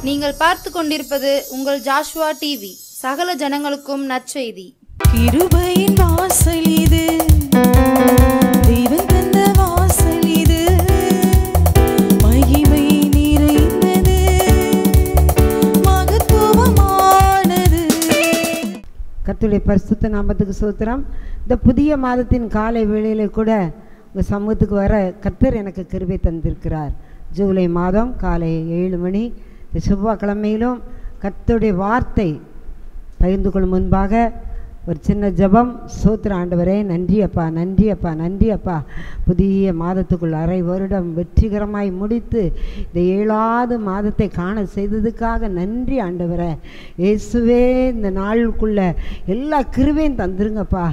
நீங்கள் பார்த்து கொண்டிருப்பது உங்கள் ஜாஷுவா டிவி. சகல ஜனங்களுக்கும் நற்செய்தி. கிருபையின் வாசல் இது, தெய்வம் தந்த வாசல் இது, மகிமை நிறைந்தது, மகத்துவமானது. கர்த்தருடைய பரிசுத்த நாமத்துக்கு ஸ்தோத்திரம். இந்த புதிய மாதத்தின் காலை வேளையில கூட உங்கள் சமூகத்துக்கு வர கர்த்தர் எனக்கு கிருபை தந்திருக்கிறார். ஜூலை மாதம் காலை 7 மணி இந்த செவ்வாய்க்கிழமையிலும் கர்த்தருடைய வார்த்தை பகிர்ந்து கொள்ளும் முன்பாக ஒரு சின்ன ஜெபம். ஸ்தோத்திர ஆண்டவரே, நன்றி அப்பா, நன்றி அப்பா, நன்றி அப்பா. புதிய மாதத்துக்குள் அரை வருடம் வெற்றிகரமாய் முடித்து இந்த 7வது மாதத்தை காண செய்ததுக்காக நன்றி ஆண்டவரே. இயேசுவே, இந்த நாளுக்குள்ள எல்லா கிருபையும் தந்துருங்கப்பா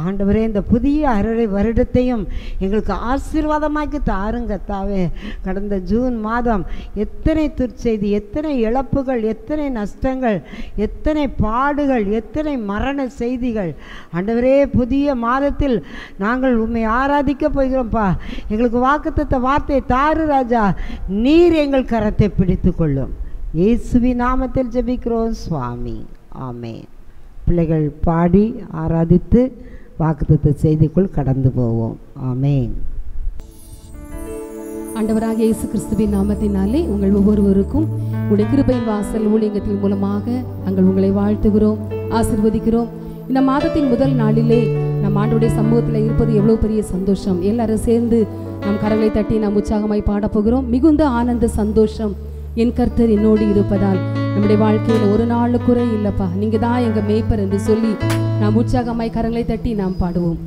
ஆண்டவரே. இந்த புதிய அரை வருடத்தையும் எங்களுக்கு ஆசீர்வாதமாக்கி தாருங்க தாவே. கடந்த ஜூன் மாதம் எத்தனை துர்ச்செய்தி, எத்தனை இழப்புகள், எத்தனை நஷ்டங்கள், எத்தனை பாடுகள், எத்தனை மரண செய்திகள் ஆண்டவரே. புதிய மாதத்தில் நாங்கள் உம்மை ஆராதிக்க போகிறோம்ப்பா. எங்களுக்கு வாக்குத்தத்த வார்த்தை தாரு ராஜா. நீர் எங்கள் கரத்தை பிடித்து கொள்ளும். இயேசுவின் நாமத்தில் ஜெபிக்கிறோம் சுவாமி, ஆமென். பிள்ளைகள் பாடி ஆராதித்து வாக்குத்தத்த செய்திக்குள் கடந்து போவோம். ஆமென். ஆண்டவராக இயேசு கிறிஸ்துவின் நாமத்தினாலே உங்கள் ஒவ்வொருவருக்கும் உடைய கிருபையின் வாசல் ஊழியத்தின் மூலமாக நாங்கள் உங்களை வாழ்த்துகிறோம், ஆசீர்வதிக்கிறோம். இந்த மாதத்தின் முதல் நாளிலே நம் ஆண்டவருடைய சமூகத்தில் இருப்பது எவ்வளவு பெரிய சந்தோஷம். எல்லாரும் சேர்ந்து நம் கரங்களை தட்டி நாம் உற்சாகமாய் பாடப்போகிறோம். மிகுந்த ஆனந்த சந்தோஷம், என் கர்த்தர் என்னோடு இருப்பதால் நம்முடைய வாழ்க்கையில் ஒரு நாள் குறை இல்லப்பா, நீங்க தான் எங்க மேய்ப்பர் என்று சொல்லி நாம் உற்சாகமாய் கரங்களை தட்டி நாம் பாடுவோம்.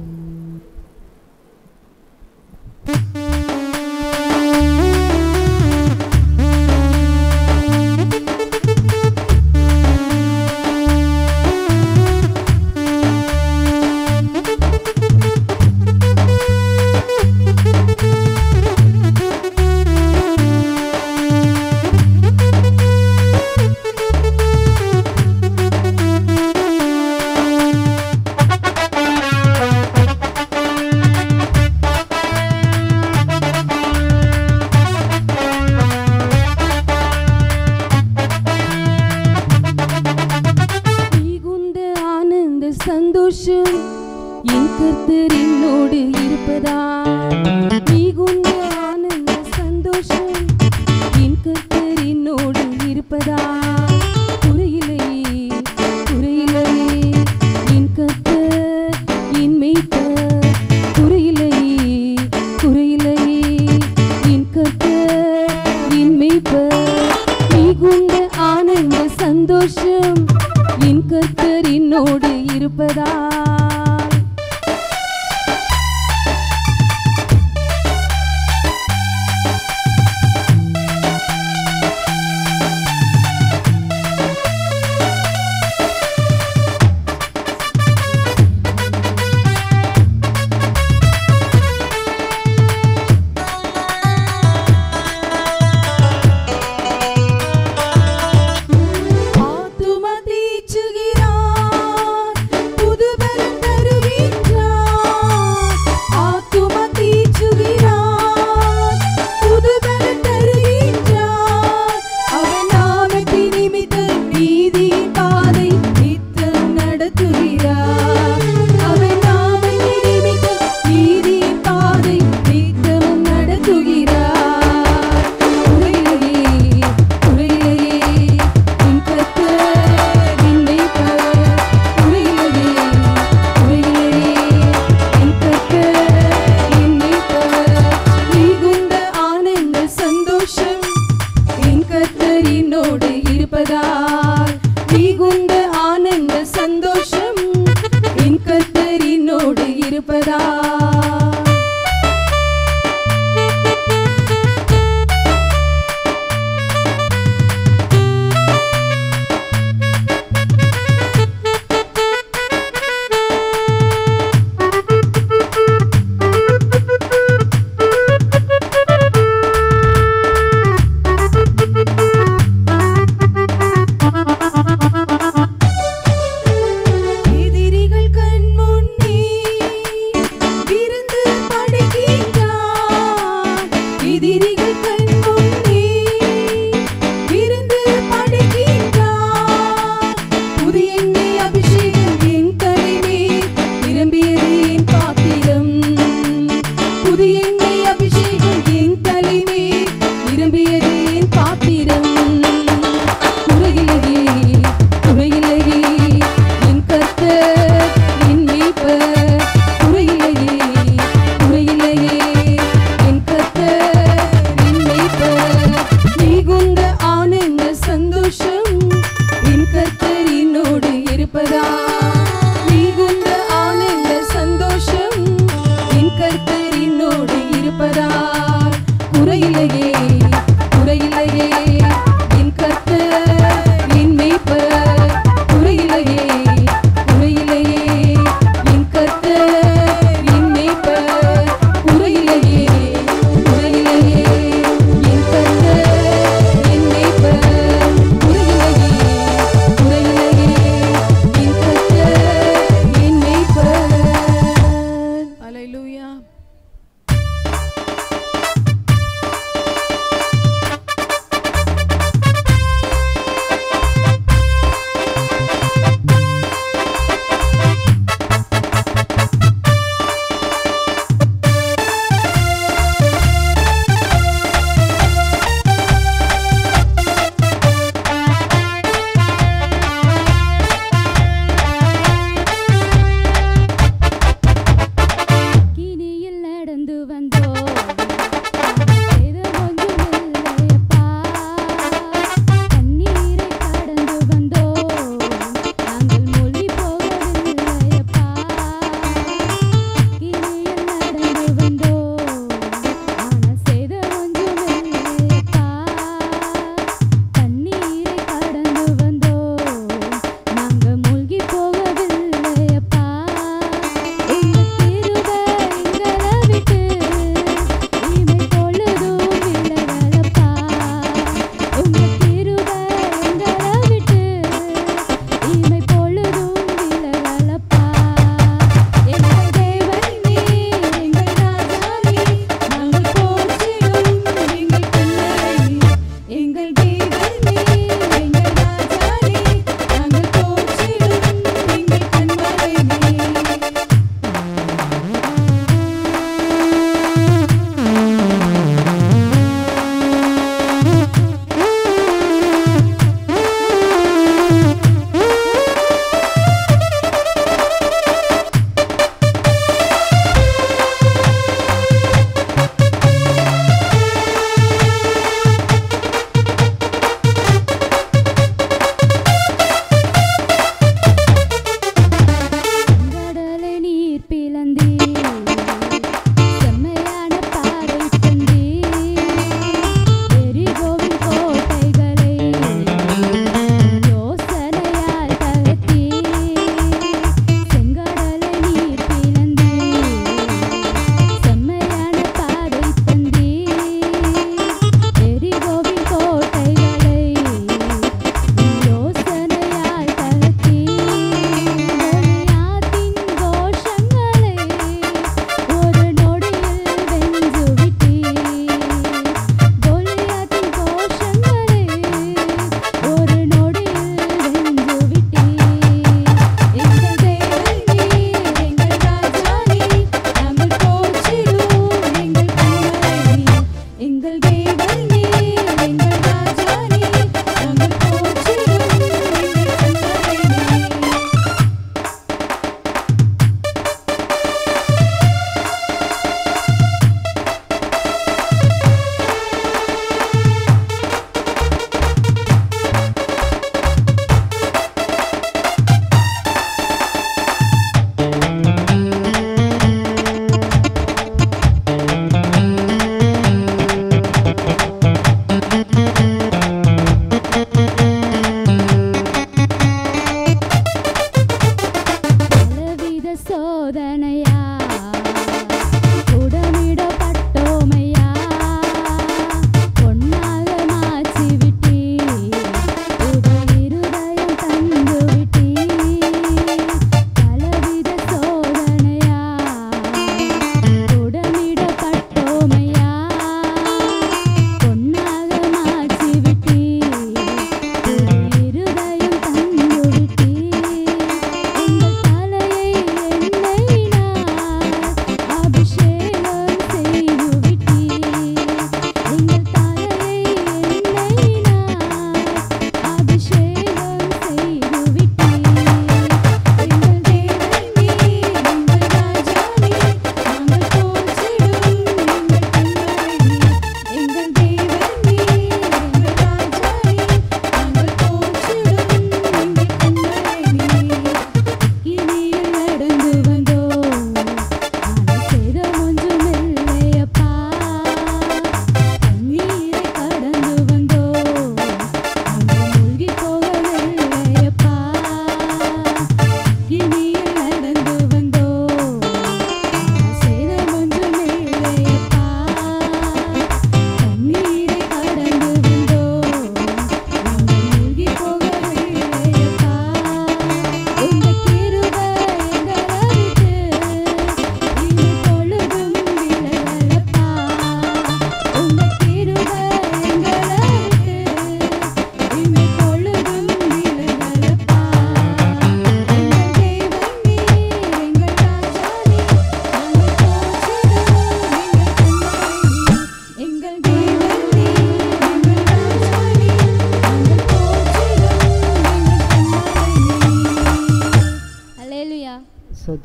சந்தோஷம், என் கர்த்தர் என்னோடு இருப்பதால் மிகுந்த ஆனந்த சந்தோஷம், என் கர்த்தர் என்னோடு இருப்பதால் குறையில்லையே, குறையில்லையே, என் கர்த்தர் என் மேய்ப்பர். குறையில்லையே, குறையில்லையே, என் கர்த்தர் என் மேய்ப்பர். மிகுந்த ஆனந்த சந்தோஷம், என் கர்த்தர் என்னோடு இருப்பதால். மிகுந்த ஆனந்த சந்தோஷம், என் கர்த்தர் என்னோடு இருப்பதால்.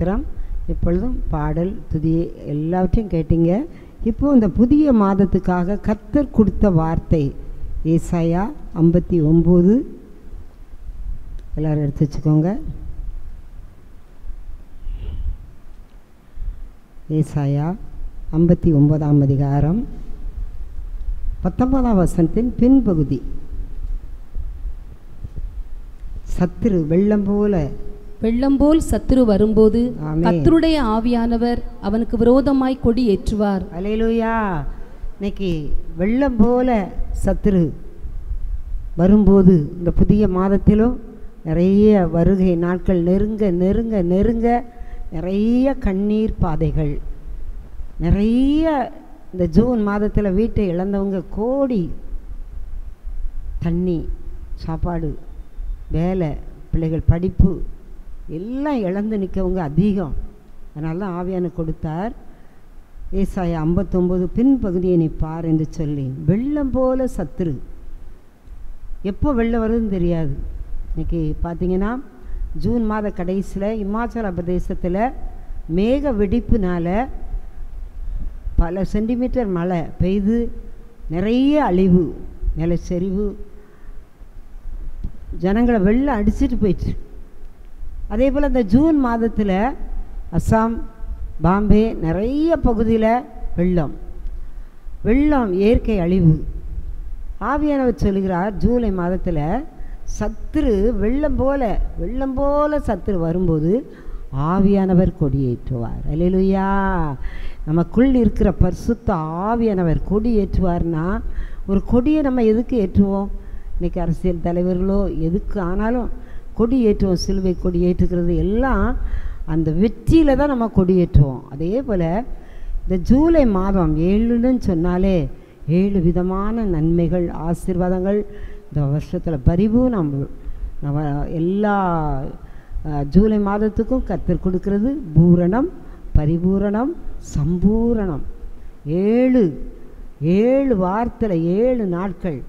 ஸ்தோத்திரம். இப்பொழுதும் பாடல் துதி எல்லாவற்றையும் கேட்டீங்க. இப்போ இந்த புதிய மாதத்துக்காக கர்த்தர் கொடுத்த வார்த்தை ஏசாயா 59. எல்லோரும் எடுத்து வச்சுக்கோங்க. ஏசாயா 59ஆம் அதிகாரம் 19ஆம் வசனத்தின் பின்பகுதி. சத்துரு வெள்ளம் போல் சத்துரு வரும்போது கர்த்தருடைய ஆவியானவர் அவனுக்கு விரோதமாய் கொடி ஏற்றுவார். அல்லேலூயா. இன்னைக்கு வெள்ளம் போல சத்துரு வரும்போது இந்த புதிய மாதத்திலும் நிறைய வருகை நாட்கள் நெருங்க நெருங்க நெருங்க நிறைய கண்ணீர் பாதைகள், நிறைய இந்த ஜூன் மாதத்தில் வீட்டை இழந்தவங்க கோடி, தண்ணி, சாப்பாடு, வேலை, பிள்ளைகள் படிப்பு எல்லாம் இழந்து நிற்கவங்க அதிகம். அதனால தான் ஆவியான கொடுத்தார். ஏசாயா 59 பின்பகுதியை நீ பார் என்று சொல்லி. வெள்ளம் போல சத்துரு எப்போ வெள்ளம் வருதுன்னு தெரியாது. இன்றைக்கி பார்த்திங்கன்னா ஜூன் மாத கடைசியில் இமாச்சல பிரதேசத்தில் மேக வெடிப்புனால் பல சென்டிமீட்டர் மழை பெய்து நிறைய அழிவு, நிலச்சரிவு, ஜனங்களை வெள்ளம் அடிச்சுட்டு போயிடுச்சு. அதே போல் இந்த ஜூன் மாதத்தில் அஸ்ஸாம், பாம்பே நிறைய பகுதியில் வெள்ளம் இயற்கை அழிவு. ஆவியானவர் சொல்கிறார், ஜூலை மாதத்தில் சத்துரு வெள்ளம் போல சத்துரு வரும்போது ஆவியானவர் கொடியேற்றுவார். அல்லேலூயா. நமக்குள் இருக்கிற பரிசுத்த ஆவியானவர் கொடியேற்றுவார்னா, ஒரு கொடியை நம்ம எதுக்கு ஏற்றுவோம்? இன்றைக்கி அரசியல் தலைவர்களோ எதுக்கு ஆனாலும் கொடி ஏற்றுவோம். சிலுவை கொடி ஏற்றுக்கிறது எல்லாம் அந்த வெற்றியில் தான் நம்ம கொடியேற்றுவோம். அதே போல் இந்த ஜூலை மாதம் 7ன்னு சொன்னாலே 7 விதமான நன்மைகள், ஆசீர்வாதங்கள் இந்த வருஷத்தில் பரிவு. நம்ம எல்லா ஜூலை மாதத்துக்கும் கர்த்தர் கொடுக்கிறது பூரணம், பரிபூரணம், சம்பூரணம். 7 வார்த்தையில் 7 நாட்கள்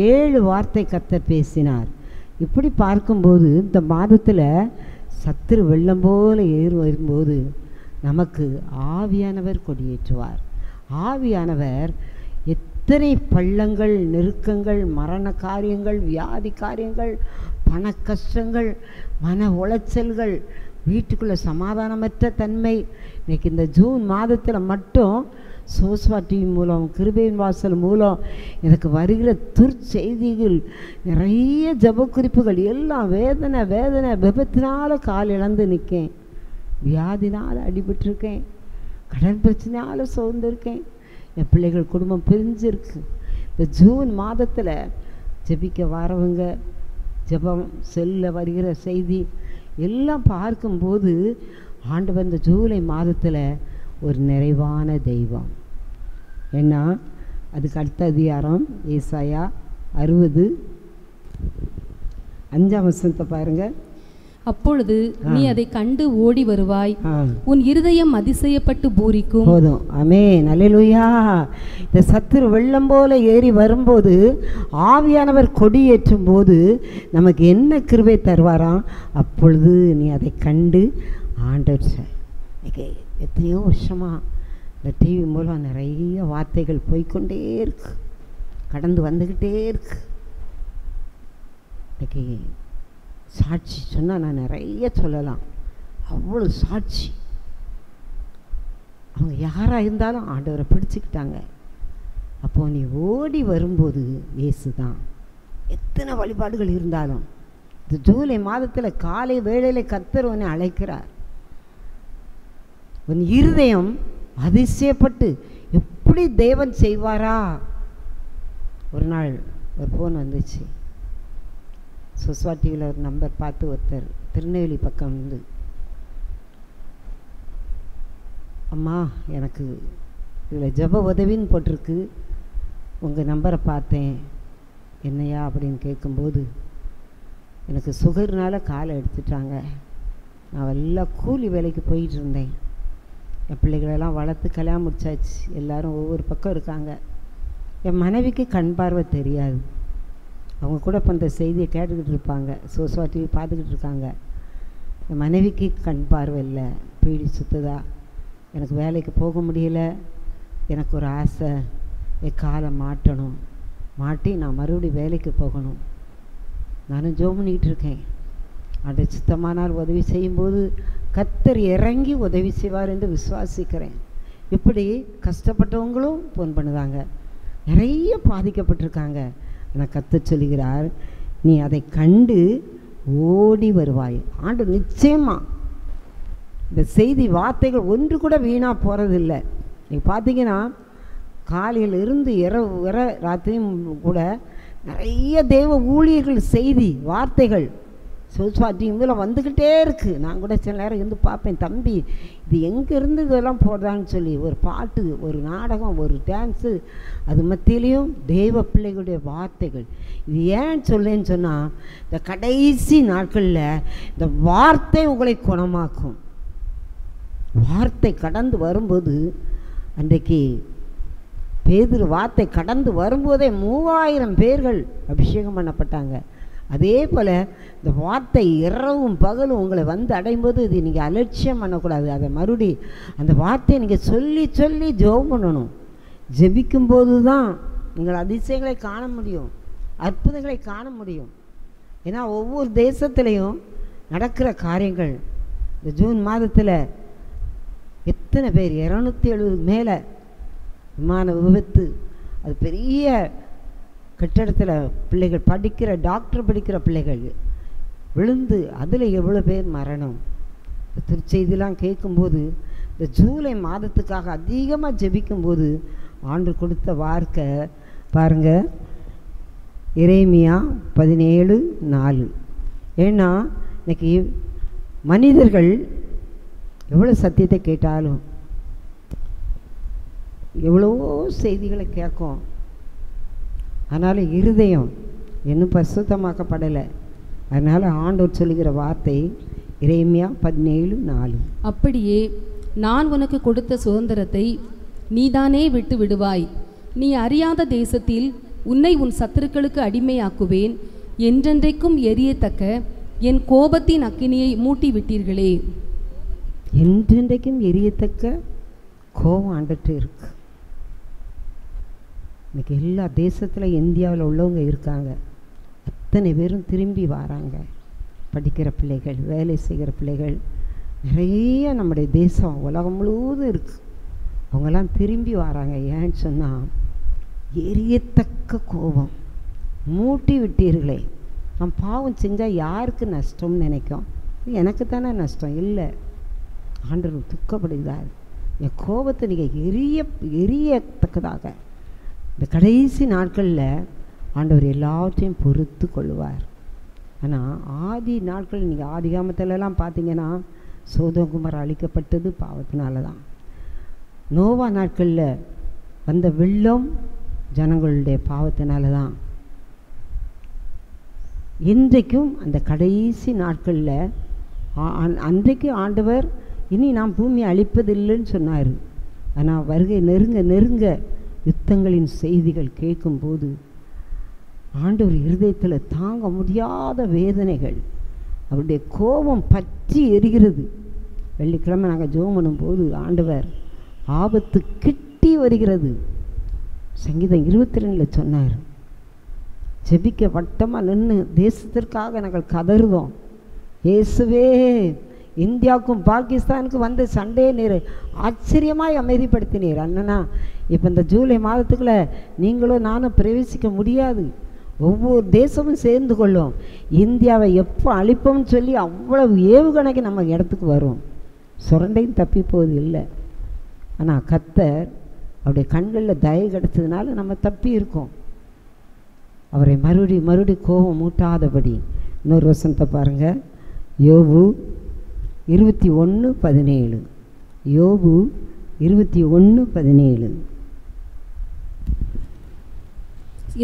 7 வார்த்தை கர்த்தர் பேசினார். இப்படி பார்க்கும்போது இந்த மாதத்தில் சத்துரு வெள்ளம் போல வரும்போது நமக்கு ஆவியானவர் கொடியேற்றுவார். ஆவியானவர் எத்தனை பள்ளங்கள், நெருக்கங்கள், மரண காரியங்கள், வியாதி காரியங்கள், பண கஷ்டங்கள், மன உளைச்சல்கள், வீட்டுக்குள்ளே சமாதானமற்ற தன்மை, இன்றைக்கி இந்த ஜூன் மாதத்தில் மட்டும் சோஸ்வா டிவி மூலம், கிருபையின் வாசல் மூலம் எனக்கு வருகிற துர்ச்செய்திகள், நிறைய ஜப குறிப்புகள் எல்லாம் வேதனை விபத்தினால் கால் இழந்து நிற்கேன், வியாதினால் அடிபட்டிருக்கேன், கடன் பிரச்சனையால் சோர்ந்திருக்கேன், என் பிள்ளைகள் குடும்பம் பிரிஞ்சிருக்கு. இந்த ஜூன் மாதத்தில் ஜெபிக்க வரவங்க, ஜெபம் செல்ல வருகிற செய்தி எல்லாம் பார்க்கும்போது ஆண்டவர் இந்த ஜூலை மாதத்தில் ஒரு நிறைவான தெய்வம். ஏன்னா அதுக்கு அடுத்த அதிகாரம் ஏசாயா 60 5ஆம் வசனத்தை பாருங்கள். அப்பொழுது நீ அதை கண்டு ஓடி வருவாய், உன் இருதயம் அதிசயப்பட்டு பூரிக்கும். போதும். ஆமென். அல்லேலூயா. இந்த சத்துரு வெள்ளம் போல ஏறி வரும்போது ஆவியானவர் கொடியேற்றும் போது நமக்கு என்ன கிருபை தருவாராம்? அப்பொழுது நீ அதை கண்டு ஆண்டவர். எத்தனையோ வருஷமாக இந்த டிவி மூலம் நிறைய வார்த்தைகள் போய்கொண்டே இருக்கு, கடந்து வந்துக்கிட்டே இருக்கு. இன்றைக்கி சாட்சி சொன்னால் நான் நிறைய சொல்லலாம், அவ்வளோ சாட்சி. அவங்க யாராக இருந்தாலும் ஆண்டவரை பிடிச்சிக்கிட்டாங்க. அப்போது நீ ஓடி வரும்போது இயேசு தான். எத்தனை வழிபாடுகள் இருந்தாலும் இந்த ஜூலை மாதத்தில் காலை வேளையில் கர்த்தர் உன்னை அழைக்கிறார். உன் இருதயம் அதிசயப்பட்டு எப்படி தேவன் செய்வாரா? ஒரு நாள் ஒரு ஃபோன் வந்துச்சு. சோஸ்வா டிவியில் ஒரு நம்பர் பார்த்து ஒருத்தர் திருநெல்வேலி பக்கம் வந்து, அம்மா எனக்கு இதில் ஜெப உதவின்னு போட்டிருக்கு, உங்கள் நம்பரை பார்த்தேன், என்னையா அப்படின்னு கேட்கும்போது, எனக்கு சுகர்னால் காலை எடுத்துட்டாங்க, நான் எல்லாம் கூலி வேலைக்கு போயிட்டு இருந்தேன், என் பிள்ளைகளெல்லாம் வளர்த்து கல்யாணம் முடிச்சாச்சு, எல்லோரும் ஒவ்வொரு பக்கம் இருக்காங்க, என் மனைவிக்கு கண் பார்வை தெரியாது, அவங்க கூட இப்போ இந்த செய்தியை கேட்டுக்கிட்டு இருப்பாங்க, சோஸ்வா டிவி பார்த்துக்கிட்டு இருக்காங்க. என் மனைவிக்கு கண் பார்வை இல்லை, பீடி சுற்றுதா, எனக்கு வேலைக்கு போக முடியல, எனக்கு ஒரு ஆசை, என் காலை மாட்டணும், மாட்டி நான் மறுபடியும் வேலைக்கு போகணும். நானும் ஜெபம் பண்ணிக்கிட்டு இருக்கேன். அது சுத்தமானால் உதவி செய்யும்போது கர்த்தர் இறங்கி உதவி செய்வார் என்று விசுவாசிக்கிறேன். இப்படி கஷ்டப்பட்டவங்களும் ஃபோன் பண்ணுதாங்க, நிறைய பாதிக்கப்பட்டிருக்காங்க. ஆனால் கர்த்தர் சொல்லுகிறார், நீ அதை கண்டு ஓடி வருவாய். ஆண்டு நிச்சயமாக இந்த செய்தி வார்த்தைகள் ஒன்று கூட வீணாக போகிறதில்லை. நீங்கள் பார்த்தீங்கன்னா காலையில் இருந்து இரவு வர ராத்திரியும் கூட நிறைய தேவ ஊழியர்கள் செய்தி வார்த்தைகள் டிவியில் வந்துக்கிட்டே இருக்குது. நான் கூட சில நேரம் இருந்து பார்ப்பேன், தம்பி இது எங்கேருந்து இதெல்லாம் போடுறான்னு சொல்லி. ஒரு பாட்டு, ஒரு நாடகம், ஒரு டான்ஸு, அது மத்தியிலையும் தெய்வ பிள்ளைகளுடைய வார்த்தைகள். இது ஏன் சொல்லேன்னு சொன்னால், இந்த கடைசி நாட்களில் இந்த வார்த்தை உங்களை குணமாக்கும். வார்த்தை கடந்து வரும்போது, அன்றைக்கு பேதுரு வார்த்தை கடந்து வரும்போதே 3000 பேர்கள் அபிஷேகம் பண்ணப்பட்டாங்க. அதே போல் இந்த வார்த்தை இரவும் பகலும் உங்களை வந்து அடையும் போது இது நீங்கள் அலட்சியம் பண்ணக்கூடாது. அதை மறுபடி அந்த வார்த்தையை நீங்கள் சொல்லி சொல்லி ஜெபம் பண்ணணும். ஜெபிக்கும்போது தான் நீங்கள் அதிசயங்களை காண முடியும், அற்புதங்களை காண முடியும். ஏன்னா ஒவ்வொரு தேசத்துலேயும் நடக்கிற காரியங்கள், இந்த ஜூன் மாதத்தில் எத்தனை பேர் 270 மேலே விமான விபத்து, அது பெரிய கட்டடத்தில் பிள்ளைகள் படிக்கிற, டாக்டர் படிக்கிற பிள்ளைகள் விழுந்து அதில் எவ்வளோ பேர் மரணம். திருச்செய்திலாம் கேட்கும்போது இந்த ஜூலை மாதத்துக்காக அதிகமாக ஜெபிக்கும்போது ஆண்டு கொடுத்த வார்த்தை பாருங்கள், எரேமியா 17:4. ஏன்னா இன்னைக்கு மனிதர்கள் எவ்வளோ சத்தியத்தை கேட்டாலும் எவ்வளோ செய்திகளை கேட்கும், அதனால் இருதயம் இன்னும் பரிசுத்தமாக்கப்படலை. அதனால் ஆண்டவர் சொல்லுகிற வார்த்தை எரேமியா 17:4. அப்படியே நான் உனக்கு கொடுத்த சுதந்திரத்தை நீதானே விட்டு விடுவாய். நீ அறியாத தேசத்தில் உன்னை உன் சத்துருக்களுக்கு அடிமையாக்குவேன். என்றென்றைக்கும் எரியத்தக்க என் கோபத்தின் அக்கினியை மூட்டி விட்டீர்களே. என்றென்றைக்கும் எரியத்தக்க கோபம் ஆண்டுட்டு இருக்கு. இன்றைக்கி எல்லா தேசத்தில் இந்தியாவில் உள்ளவங்க இருக்காங்க, அத்தனை பேரும் திரும்பி வராங்க. படிக்கிற பிள்ளைகள், வேலை செய்கிற பிள்ளைகள் நிறைய நம்முடைய தேசம் உலகம் முழுவதும் இருக்குது. அவங்கெல்லாம் திரும்பி வராங்க. ஏன்னு சொன்னால், எரியத்தக்க கோபம் மூட்டி விட்டீர்களே. நான் பாவம் செஞ்சால் யாருக்கு நஷ்டம்னு நினைக்கும், எனக்கு தானே நஷ்டம். இல்லை, ஆண்டவர் துக்கப்படுகிறார். என் கோபத்தை நீங்கள் எரியத்தக்கதாக இந்த கடைசி நாட்களில் ஆண்டவர் எல்லாத்தையும் பொறுத்து கொள்வார். ஆனால் ஆதி நாட்கள், நீங்கள் ஆதிகாமத்திலலாம் பார்த்தீங்கன்னா சோதோம் குமார் அழிக்கப்பட்டது பாவத்தினால தான். நோவா நாட்களில் வந்த வெள்ளம் ஜனங்களுடைய பாவத்தினால தான். இன்றைக்கும் அந்த கடைசி நாட்களில் அன்றைக்கு ஆண்டவர் இனி நாம் பூமியை அழிப்பதில்லைன்னு சொன்னார். ஆனால் வருகை நெருங்க நெருங்க யுத்தங்களின் செய்திகள் கேட்கும்போது ஆண்டவர் இருதயத்தில் தாங்க முடியாத வேதனைகள், அவருடைய கோபம் பற்றி எரிகிறது. வெள்ளிக்கிழமை நாங்கள் ஜெபம் பண்ணும்போது ஆண்டவர் ஆபத்து கிட்டி வருகிறது, சங்கீதம் 22 சொன்னார். ஜெபிக்க வட்டமாக நின்று தேசத்திற்காக நாங்கள் கதறுவோம். இயேசுவே, இந்தியாவுக்கும் பாகிஸ்தானுக்கும் வந்து சண்டையை நீர் ஆச்சரியமாய் அமைதிப்படுத்தினீர். அண்ணனா, இப்போ இந்த ஜூலை மாதத்துக்குள்ளே நீங்களும் நானும் பிரவேசிக்க முடியாது. ஒவ்வொரு தேசமும் சேர்ந்து கொள்ளும். இந்தியாவை எப்போ அழிப்போம்னு சொல்லி அவ்வளவு ஏவுகணைக்கு நம்ம இடத்துக்கு வரும். சுரண்டையும் தப்பி போவது இல்லை. ஆனால் கர்த்தர் அவருடைய கண்களில் தயவு கிடைச்சதுனால நம்ம தப்பி இருக்கோம். அவரை மறுபடி கோபம் மூட்டாதபடி. இன்னொரு வசனத்தை பாருங்கள், யோபு 21:17. யோபு 21:17.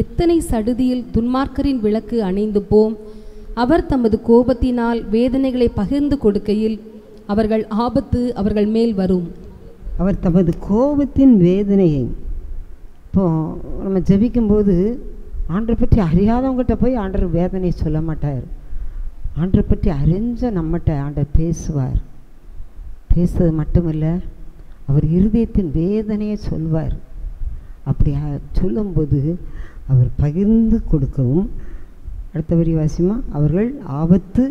எத்தனை சடுதியில் துன்மார்க்கரின் விளக்கு அணைந்து போம். அவர் தமது கோபத்தினால் வேதனைகளை பகிர்ந்து கொடுக்கையில் அவர்கள் ஆபத்து அவர்கள் மேல் வரும். அவர் தமது கோபத்தின் வேதனையை, இப்போ நம்ம ஜெபிக்கும்போது ஆண்டரை பற்றி அறியாதவங்ககிட்ட போய் ஆண்டர் வேதனையை சொல்ல மாட்டார். ஆண்டரை பற்றி அறிஞ்ச நம்மகிட்ட ஆண்டவர் பேசுவார். பேசுறது மட்டும் இல்லை, அவர் இருதயத்தின் வேதனையை சொல்வார். அப்படி சொல்லும்போது அவர் பகிர்ந்து கொடுக்கவும், அடுத்த வரி வாசிமா, அவர்கள் ஆபத்து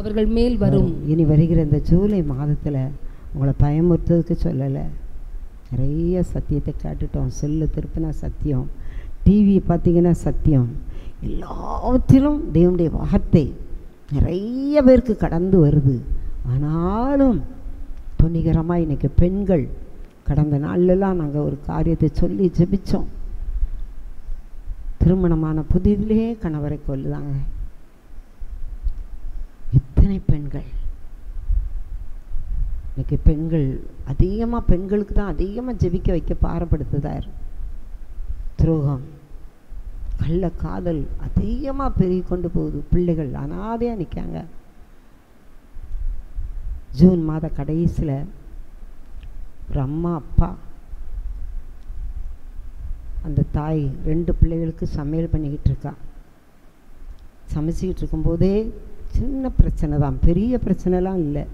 அவர்கள் மேல் வரும். இனி வருகிற இந்த ஜூலை மாதத்தில் உங்களை பயமுறுத்துறதுக்கு சொல்லலை. நிறைய சத்தியத்தை கேட்டுட்டோம். செல்லு திருப்பினா சத்தியம், டிவி பார்த்தீங்கன்னா சத்தியம், எல்லாவற்றிலும் தேவனுடைய வார்த்தை நிறைய பேருக்கு கடந்து வருது. ஆனாலும் துணிகரமாக இன்றைக்கி பெண்கள், கடந்த நாள்லாம் நாங்கள் ஒரு காரியத்தை சொல்லி ஜெபித்தோம். திருமணமான புதிதிலே கணவரை கொல்லுதாங்க. இத்தனை பெண்கள் இன்னைக்கு பெண்கள் அதிகமாக, பெண்களுக்கு தான் அதிகமாக ஜெபிக்க வைக்க பாரப்படுத்துதார். துரோகம், கள்ள காதல் அதிகமாக பெருகி கொண்டு போகுது. பிள்ளைகள் அனாதையாக நிற்காங்க. ஜூன் மாத கடைசியில் ஒரு அம்மா அப்பா, அந்த தாய் 2 பிள்ளைகளுக்கு சமையல் பண்ணிக்கிட்டு இருக்கா. சமைச்சிக்கிட்டு இருக்கும்போதே சின்ன பிரச்சனை தான், பெரிய பிரச்சனைலாம் இல்லை.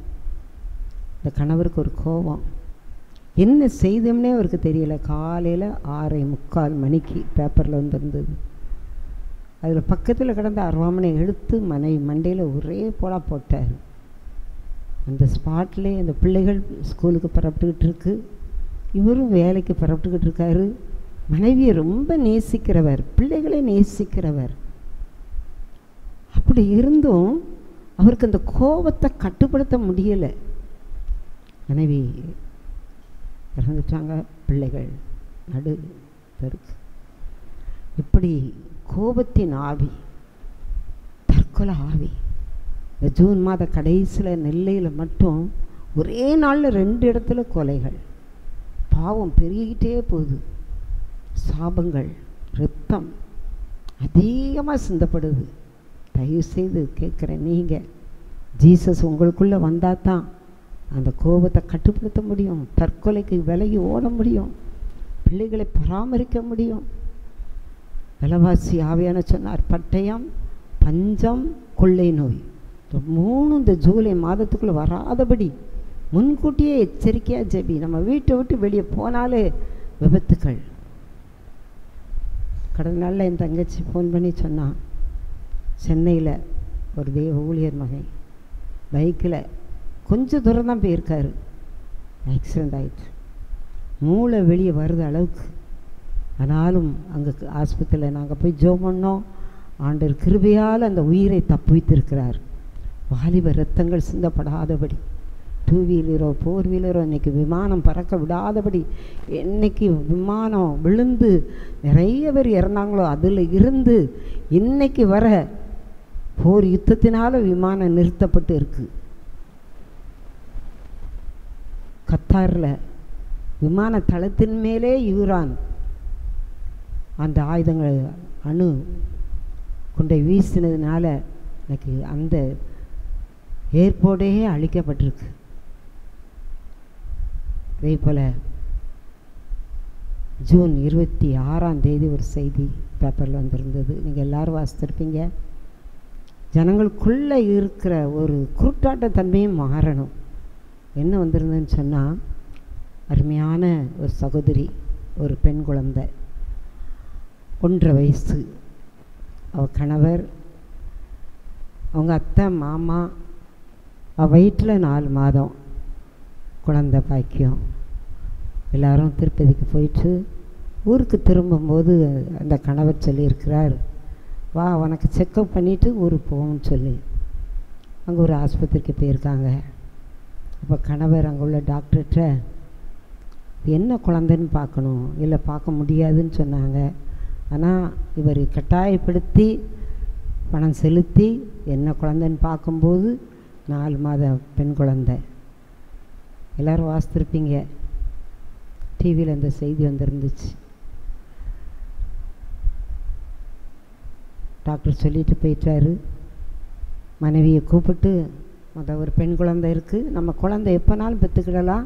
இந்த கணவருக்கு ஒரு கோபம், என்ன செய்தோம்னே அவருக்கு தெரியல. காலையில் 6:45 மணிக்கு பேப்பரில் வந்திருந்தது. அதில் பக்கத்தில் கிடந்த அருவாமனை எடுத்து மனைவி மண்டையில் ஒரே போலா போட்டார். அந்த ஸ்பாட்லேயே அந்த பிள்ளைகள் ஸ்கூலுக்கு புறப்பட்டுக்கிட்டு இருக்கு, இவரும் வேலைக்கு புறப்பட்டுக்கிட்டு இருக்காரு. மனைவியை ரொம்ப நேசிக்கிறவர், பிள்ளைகளை நேசிக்கிறவர். அப்படி இருந்தும் அவருக்கு அந்த கோபத்தை கட்டுப்படுத்த முடியலை. மனைவி இறந்துட்டாங்க, பிள்ளைகள் நடு தெருக்கு. இப்படி கோபத்தின் ஆவி, தற்கொலை ஆவி. இந்த ஜூன் மாத கடைசியில் நெல்லையில் மட்டும் ஒரே நாளில் 2 இடத்துல கொலைகள். பாவம் பெருகிக்கிட்டே போகுது. சாபங்கள், இரத்தம் அதிகமாக சிந்தப்படுது. தயவுசெய்து கேட்குறேன், நீங்கள் ஜீசஸ் உங்களுக்குள்ளே வந்தால் தான் அந்த கோபத்தை கட்டுப்படுத்த முடியும், தற்கொலைக்கு விலகி ஓட முடியும், பிள்ளைகளை பராமரிக்க முடியும். விலைவாசி ஆவியான சொன்னார், பட்டயம், பஞ்சம், கொள்ளை நோய், இந்த 3 இந்த ஜூலை மாதத்துக்குள்ளே வராதபடி முன்கூட்டியே எச்சரிக்கையாக ஜெபி. நம்ம வீட்டை விட்டு வெளியே போனாலே விபத்துக்கள். கடந்த நாளில் என் தங்கச்சி ஃபோன் பண்ணி சொன்னான், சென்னையில் ஒரு தேவ ஊழியர் மகன் பைக்கில் கொஞ்சம் தூரம் தான் போயிருக்காரு, ஆக்சிடெண்ட் ஆகிட்டு மூளை வெளியே வருது அளவுக்கு. ஆனாலும் அங்கே ஆஸ்பத்திரியில் நாங்கள் போய் ஜெபம் பண்ணோம். ஆண்டவர் கிருபையால் அந்த உயிரை தப்புவித்திருக்கிறார். வாலிப இரத்தங்கள் சிந்தப்படாதபடி, 2 வீலரோ 4 வீலரோ இன்றைக்கி விமானம் பறக்க விடாதபடி, என்னைக்கு விமானம் விழுந்து நிறைய பேர் இறந்தாங்களோ அதில் இருந்து இன்னைக்கு வர போர் யுத்தத்தினால விமானம் நிறுத்தப்பட்டு இருக்குது. கத்தாரில் விமான தளத்தின் மேலே ஈரான் அந்த ஆயுதங்கள் அணு கொண்டை வீசினதுனால எனக்கு அந்த ஏர்போர்ட்டே அழிக்கப்பட்டிருக்கு. அதே போல் ஜூன் 26ஆம் தேதி ஒரு செய்தி பேப்பரில் வந்திருந்தது, நீங்கள் எல்லோரும் வாசித்திருப்பீங்க. ஜனங்களுக்குள்ளே இருக்கிற ஒரு குருட்டாட்ட தன்மையும் மாறணும். என்ன வந்திருந்ததுன்னு சொன்னால், அருமையான ஒரு சகோதரி, ஒரு பெண் குழந்தை, 1.5 வயசு, அவள் கணவர், அவங்க அத்தை மாமா, அவள் வயிற்றில் 4 மாதம் குழந்தை பாக்கியம். எல்லாரும் திருப்பதிக்கு போயிட்டு ஊருக்கு திரும்பும்போது அந்த கணவர் சொல்லியிருக்கிறார், வா உனக்கு செக்கப் பண்ணிவிட்டு ஊருக்கு போகணும்னு சொல்லி அங்கே ஒரு ஆஸ்பத்திரிக்கு போயிருக்காங்க. அப்போ கணவர் அங்கே உள்ள டாக்டர்கிட்ட என்ன குழந்தைன்னு பார்க்கணும், இல்லை பார்க்க முடியாதுன்னு சொன்னாங்க. ஆனால் இவர் கட்டாயப்படுத்தி பணம் செலுத்தி என்ன குழந்தைன்னு பார்க்கும்போது 4 மாத பெண் குழந்தை. எல்லோரும் வாசித்திருப்பீங்க, டிவியில் அந்த செய்தி வந்திருந்துச்சு. டாக்டர் சொல்லிட்டு போயிட்டாரு. மனைவியை கூப்பிட்டு, ஒரு பெண் குழந்தை இருக்குது, நம்ம குழந்தை எப்போனாலும் பெற்றுக்கிடலாம்,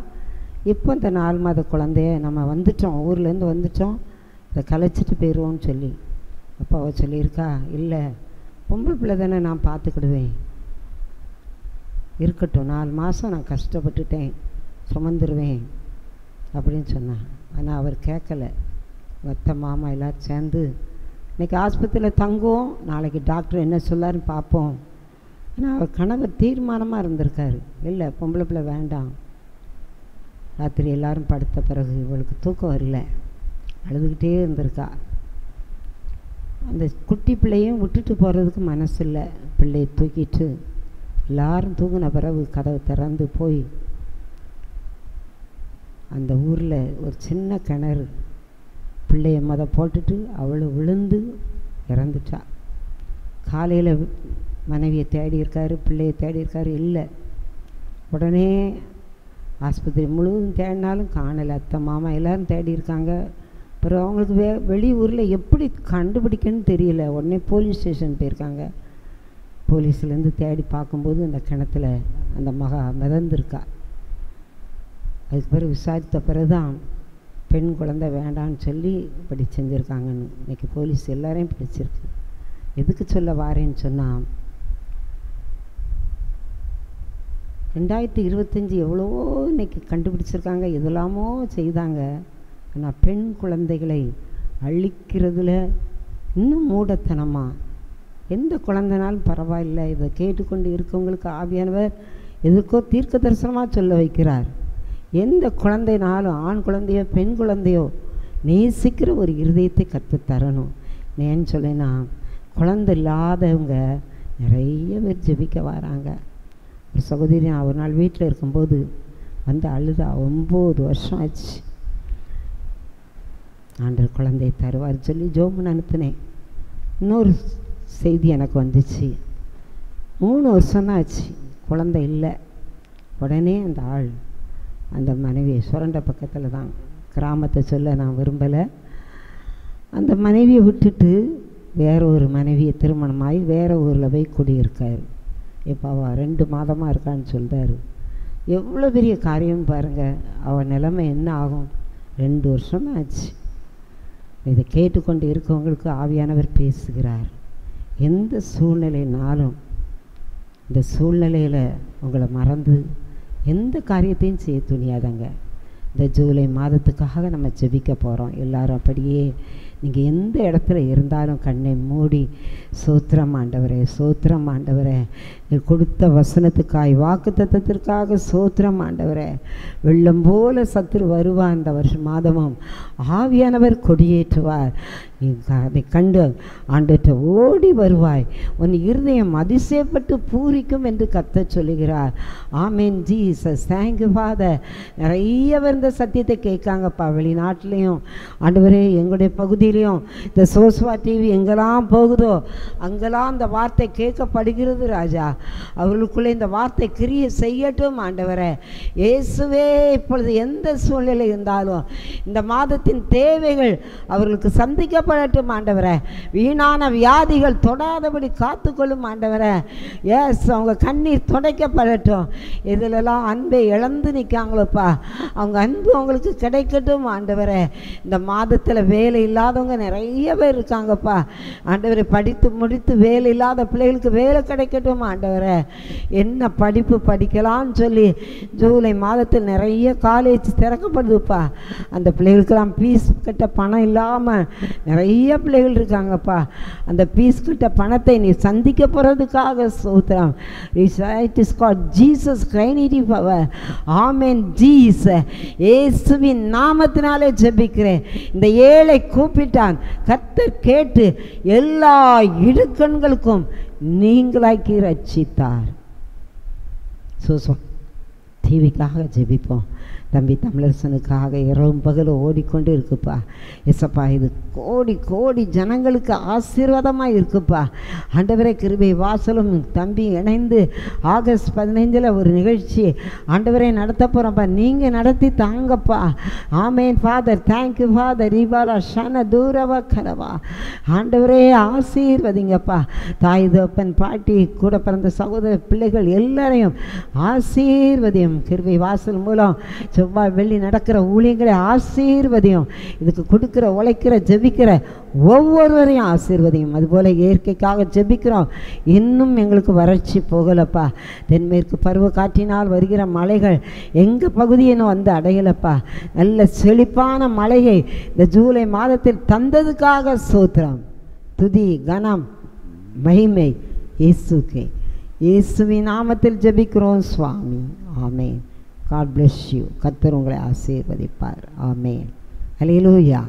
இப்போ இந்த 4 மாத குழந்தைய நம்ம வந்துட்டோம், ஊர்லேருந்து வந்துட்டோம், இதை கலைச்சிட்டு போயிடுவோம்னு சொல்லி. அப்போ அவள் சொல்லியிருக்கா, இல்லை பொம்பளை பிள்ளை தானே, நான் பார்த்துக்கிடுவேன், இருக்கட்டும், 4 மாதம் நான் கஷ்டப்பட்டுட்டேன், சுமந்துருவேன் அப்படின்னு சொன்னான். ஆனால் அவர் கேட்கலை. அத்தை மாமா எல்லோரும் சேர்ந்து இன்றைக்கி ஆஸ்பத்திரியில் தங்குவோம், நாளைக்கு டாக்டர் என்ன சொல்லாருன்னு பார்ப்போம். ஆனால் அவர் கணவர் தீர்மானமாக இருந்திருக்காரு, இல்லை பொம்பளை பிள்ளை வேண்டாம். ராத்திரி எல்லோரும் படுத்த பிறகு இவளுக்கு தூக்கம் வரல, அழுதுகிட்டே இருந்திருக்கா. அந்த குட்டி பிள்ளையும் விட்டுட்டு போகிறதுக்கு மனசு இல்லை. பிள்ளையை தூக்கிட்டு எல்லாரும் தூங்கின பிறகு கதவு திறந்து போய் அந்த ஊரில் ஒரு சின்ன கிணறு, பிள்ளையை போட்டுட்டு அவளை விழுந்து இறந்துட்டா. காலையில் மனைவியை தேடி இருக்காரு, பிள்ளையை தேடி இருக்காரு, இல்லை. உடனே ஆஸ்பத்திரி முழுவதும் தேடினாலும் காணலை. அத்தை மாமா எல்லோரும் தேடி இருக்காங்க. அப்புறம் அவங்களுக்கு வெளியூரில் எப்படி கண்டுபிடிக்கணும்னு தெரியல. உடனே போலீஸ் ஸ்டேஷன் போயிருக்காங்க. போலீஸ்லேருந்து தேடி பார்க்கும்போது அந்த கிணத்துல அந்த மகா மிதந்திருக்கா. அதுக்கு பிறகு விசாரித்த பிறகு தான் பெண் குழந்தை வேண்டான்னு சொல்லி இப்படி செஞ்சுருக்காங்கன்னு இன்றைக்கி போலீஸ் எல்லாரையும் பிடிச்சிருக்கு. எதுக்கு சொல்ல வாரேன்னு சொன்னால், 2025 எவ்வளவோ இன்றைக்கி கண்டுபிடிச்சிருக்காங்க, எதெல்லாமோ செய்தாங்க. ஆனால் பெண் குழந்தைகளை அழிக்கிறதுல இன்னும் மூடத்தனமாக எந்த குழந்தைனாலும் பரவாயில்லை. இதை கேட்டுக்கொண்டு இருக்கவங்களுக்கு ஆவியானவர் எதுக்கோ தீர்க்க தரிசனமாக சொல்ல வைக்கிறார். எந்த குழந்தைனாலும், ஆண் குழந்தையோ பெண் குழந்தையோ, நேசிக்கிற ஒரு இருதயத்தை கற்று தரணும். ஏன்னு சொல்லினா, குழந்தை இல்லாதவங்க நிறைய பேர் ஜெபிக்க வராங்க. ஒரு சகோதரி நான் ஒரு நாள் வீட்டில் இருக்கும்போது வந்து அழுதா. 9 வருஷம் ஆச்சு, ஆண்டவர் குழந்தையை தருவார் சொல்லி ஜோமுன்னு அனுப்புனேன். இன்னொரு செய்தி எனக்கு வந்துச்சு. 3 வருஷம்தான் ஆச்சு, குழந்தை இல்லை. உடனே அந்த ஆள் அந்த மனைவியை, சுரண்ட பக்கத்தில் தான், கிராமத்தை சொல்ல நான் விரும்பலை, அந்த மனைவியை விட்டுட்டு வேற ஒரு மனைவியை திருமணமாகி வேறு ஊரில் போய் குடியிருக்காரு. இப்போ அவள் 2 மாதமாக இருக்கான்னு சொல்கிறாரு. எவ்வளோ பெரிய காரியம்னு பாருங்கள். அவள் நிலைமை என்ன ஆகும்? 2 வருஷம் ஆச்சு. இதை கேட்டுக்கொண்டு இருக்கவங்களுக்கு ஆவியானவர் பேசுகிறார். எந்த சூழ்நிலைனாலும் இந்த சூழ்நிலையில் உங்களை மறந்து எந்த காரியத்தையும் செய்ய துணியாதங்க. இந்த ஜூலை மாதத்துக்காக நம்ம ஜெபிக்க போகிறோம். எல்லாரும் அப்படியே நீங்கள் எந்த இடத்துல இருந்தாலும் கண்ணை மூடி, சோத்திரம் ஆண்டவரே, சோத்திரம் ஆண்டவரே, நீ கொடுத்த வசனத்துக்காய், வாக்கு தத்தத்திற்காக சோத்திரம் ஆண்டவரே. வெள்ளம் போல சத்துரு வருவார். இந்த மாதமும் ஆவியானவர் கொடியேற்றுவார். நீ அதை கண்டு ஆண்டவர்கிட்ட ஓடி வருவாய். உன் இருதயம் அதிசயப்பட்டு பூரிக்கும் என்று கர்த்தர் சொல்லுகிறார். ஆமேன் ஜீசஸ், தேங்க்யூ ஃபாதர். நிறைய பேர் இந்த சத்தியத்தை கேட்காங்கப்பா, வெளிநாட்டிலையும் ஆண்டவரே, எங்களுடைய பகுதியிலையும். இந்த சோஸ்வா டிவி எங்கெல்லாம் போகுதோ அங்கெல்லாம் இந்த வார்த்தை கேட்கப்படுகிறது ராஜா. அவர்களுக்குள்ளே இந்த வார்த்தை கிரியை செய்யட்டும் ஆண்டவரே. இயேசுவே, இப்பொழுது எந்த சூழ்நிலை இருந்தாலும் இந்த மாதத்தின் தேவைகள் அவர்களுக்கு சந்திக்கப்படட்டும் ஆண்டவரே. வீணான வியாதிகள் தொடாதபடி காத்துக்கொள்ளும் ஆண்டவரே. எஸ், அவங்க கண்ணீர் துடைக்கப்படட்டும். இதிலெல்லாம் அன்பை இழந்து நிற்காங்களோப்பா, அவங்க அன்பு அவங்களுக்கு கிடைக்கட்டும் ஆண்டவரே. இந்த மாதத்தில் வேலை இல்லாதவங்க நிறைய பேர் இருக்காங்கப்பா ஆண்டவரை. படித்து முடித்து வேலை இல்லாத பிள்ளைகளுக்கு வேலை கிடைக்கட்டும் ஆண்டவரே. என்ன படிப்பு படிக்கலாம்னு சொல்லி ஜூலை மாதத்தில் நிறைய காலேஜ் திறக்கப்படுதுப்பா. அந்த பிள்ளைகளுக்கெல்லாம் ஃபீஸ் கட்ட பணம் இல்லாமல் நிறைய பிள்ளைகள் இருக்காங்கப்பா. அந்த ஃபீஸ் கட்ட பணத்தை நீ சந்திக்க போகிறதுக்காக சோத்திரம். It is called Jesus trinity power. Amen Jesus. இயேசுவின் நாமத்தினாலே ஜெபிக்கிறேன். இந்த ஏழை கூப்பிட்டான், கர்த்தர் கேட்டு எல்லா இடுக்கண்களுக்கும் நீங்களாக்கி ரட்சித்தார். சோசோ டிவிக்காக ஜெபிப்போம். தம்பி தமிழரசனுக்காக இரவும் பகலும் ஓடிக்கொண்டு இருக்குப்பா. எசப்பா, இது கோடி கோடி ஜனங்களுக்கு ஆசீர்வாதமாக இருக்குப்பா ஆண்டவரே. கிருபை வாசலும் தம்பி இணைந்து ஆகஸ்ட் 15 ஒரு நிகழ்ச்சி ஆண்டவரே நடத்த போகிறோம்ப்பா. நீங்கள் நடத்தி தாங்கப்பா. ஆமேன் ஃபாதர், தேங்க்யூ ஃபாதர். ரிபாலா ஷன தூரவா கனவா ஆண்டவரே, ஆசீர்வதிங்கப்பா. தாய் தோப்பன் பாட்டி கூட பிறந்த சகோதர பிள்ளைகள் எல்லாரையும் ஆசீர்வதியும். கிருபை வாசல் மூலம் செவ்வாய் வெள்ளி நடக்கிற ஊழியங்களை ஆசீர்வதியும். இதுக்கு கொடுக்குற உழைக்கிற ஜெபிக்கிற ஒவ்வொருவரையும் ஆசீர்வதியும். அதுபோல் இயற்கைக்காக ஜெபிக்கிறோம். இன்னும் எங்களுக்கு வறட்சி போகலப்பா. தென்மேற்கு பருவ காற்றினால் வருகிற மழைகள் எங்கள் பகுதியினும் வந்து அடையலப்பா. நல்ல செழிப்பான மழையை இந்த ஜூலை மாதத்தில் தந்ததுக்காக ஸ்தோத்திரம். துதி கனம் மகிமை இயேசுக்கே. இயேசுவின் நாமத்தில் ஜெபிக்கிறோம் சுவாமி. ஆமென். God bless you. கர்த்தர் உங்களை ஆசீர்வதிப்பார். ஆமென். ஹல்லேலூயா.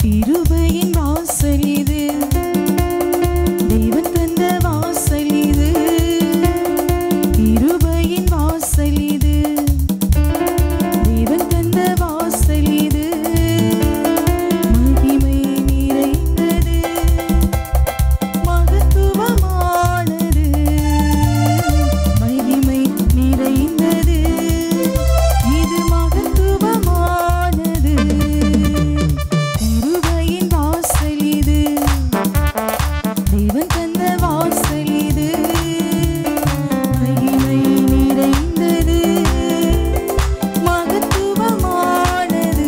கிருபையின் வாசல் இது, தேவன் தந்த வாசல் இது. கிருபையின் வாசல் இது, தேவன் தந்த வாசல் இது. மகிமை நிறைந்தது, மகத்துவமானது. மகிமை நிறைந்தது, இது மகத்துவமானது. கிருபையின் வாசல் இது, தேவன் தந்த வாசல் இது. மகிமை நிறைந்தது, மகத்துவமானது.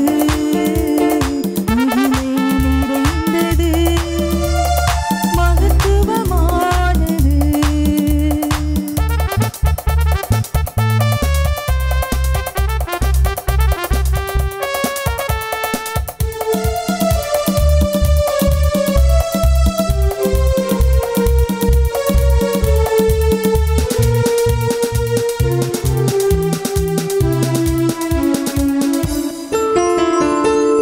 மகிமை நிறைந்தது, மகத்துவமானது.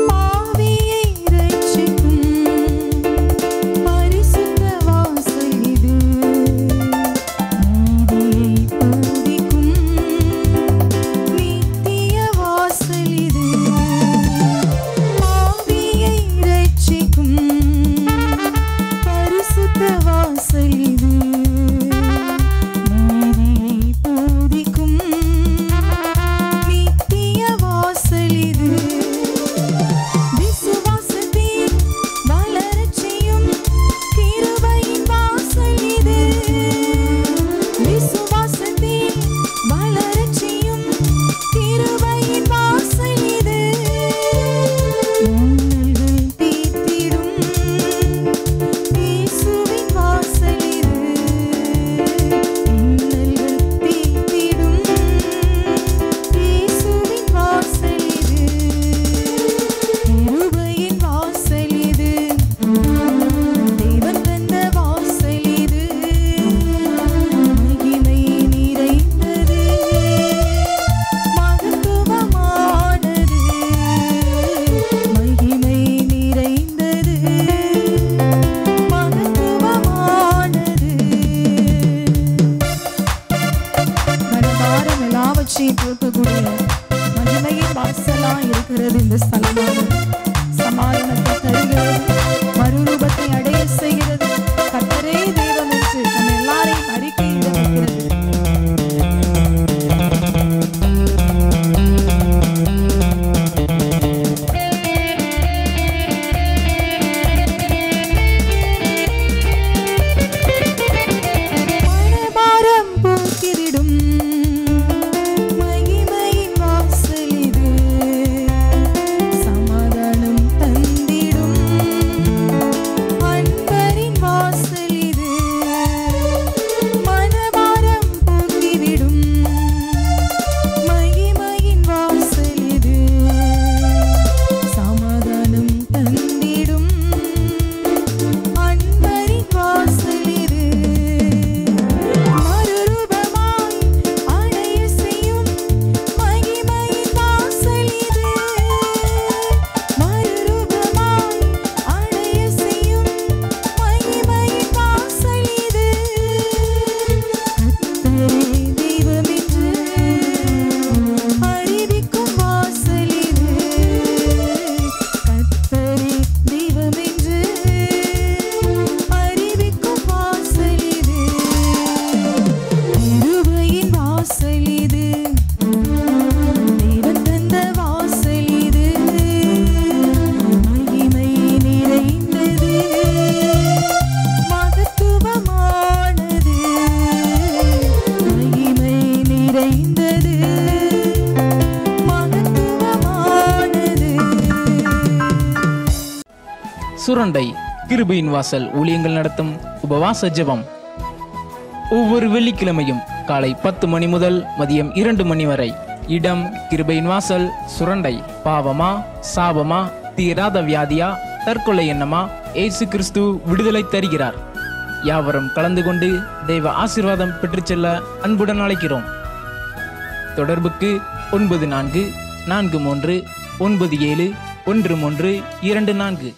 பாவியை இரட்சிக்கும் பரிசுத்த வாசல் இது. நீதியை போதிக்கும் நித்திய வாசல் இது. பாவியை இரட்சிக்கும் பரிசுத்த வாசல் இது. நீதியை போதிக்கும் நித்திய வாசல் இது. விசுவாசத்தில் வளரச் செய்யும் கிருபையின் வாசல் இது. விசுவாசத்தில் வளரச் செய்யும் கிருபையின் வாசல் இது. இன்னல்கள் தீர்த்திடும் இயேசுவின் வாசல் இது. இன்னல்கள் தீர்த்திடும் இயேசுவின் வாசல் இது. கிருபையின் வாசல் இது, தேவன் தந்த வாசல் இது. மகிமை நிறைந்தது, மகத்துவமானது. மகிமை நிறைந்தது, மகத்துவமானது. மனதாரம் எல்லாவற்றையும் போக்கக்கூடிய மகிமையின் வாசலா இருக்கிறது இந்த ஸ்தலமானது. சமாதானத்தை தருகிறது, மறுரூபத்தை அடைய செய்கிறது. கர்த்தரே தெய்வம் என்று நம்ம எல்லாரையும் அறிக்கையிட வைக்கிறது. மனபாரம் போக்கிவிடும் மகிமையின் வாசல் இது. சமாதானம் தந்திடும் அன்பரின் வாசல் இது. நிறைந்தது மகத்துவமானது. சுரண்டை கிருபையின் வாசல் ஊழியங்கள் நடத்தும் உபவாச ஜெபம் ஒவ்வொரு வெள்ளிக்கிழமையும் காலை 10 மணி முதல் மதியம் 2 மணி வரை. இடம் கிருபையின் வாசல், சுரண்டை. பாவமா, சாபமா, தீராத வியாதியா, தற்கொலை எண்ணமா, இயேசு கிறிஸ்து விடுதலை தருகிறார். யாவரும் கலந்து கொண்டு தெய்வ ஆசீர்வாதம் பெற்றுச் செல்ல அன்புடன் அழைக்கிறோம். தொடர்புக்கு 9443971324.